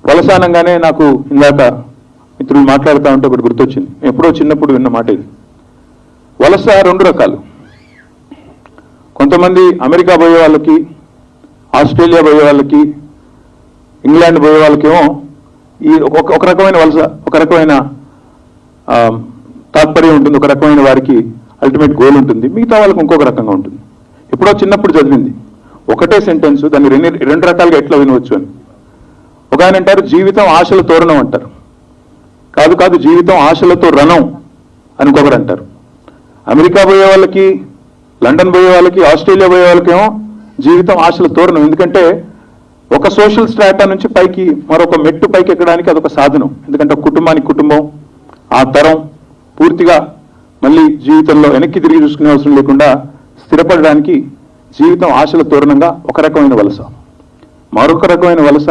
వలస అనగానే నాకు ఇందాక మిత్రులు మాట్లాడుతూ ఉంటే ఒకటి గుర్తొచ్చింది. ఎప్పుడో చిన్నప్పుడు విన్న మాట ఇది. వలస రెండు రకాలు. కొంతమంది అమెరికా పోయే వాళ్ళకి, ఆస్ట్రేలియా పోయే వాళ్ళకి, ఇంగ్లాండ్ పోయే వాళ్ళకేమో ఈ ఒక రకమైన వలస, ఒక రకమైన తాత్పర్యం ఉంటుంది, ఒక రకమైన వారికి అల్టిమేట్ గోల్ ఉంటుంది. మిగతా వాళ్ళకి ఇంకొక రకంగా ఉంటుంది. ఎప్పుడో చిన్నప్పుడు చదివింది ఒకటే సెంటెన్స్, దాన్ని రెండు రకాలుగా ఎట్లా వినవచ్చు అని. ఒక ఆయన అంటారు జీవితం ఆశల తోరణం అంటారు. కాదు కాదు, జీవితం ఆశలతో రణం అని ఇంకొకరు అంటారు. అమెరికా పోయే వాళ్ళకి, లండన్ పోయే వాళ్ళకి, ఆస్ట్రేలియా పోయే వాళ్ళకేమో జీవితం ఆశల తోరణం. ఎందుకంటే ఒక సోషల్ స్ట్రాటా నుంచి పైకి మరొక మెట్టు పైకి ఎక్కడానికి అదొక సాధనం. ఎందుకంటే కుటుంబానికి కుటుంబం, ఆ తరం పూర్తిగా మళ్ళీ జీవితంలో వెనక్కి తిరిగి చూసుకునే అవసరం లేకుండా స్థిరపడడానికి జీవితం ఆశల తోరణంగా ఒక రకమైన వలస. మరొక రకమైన వలస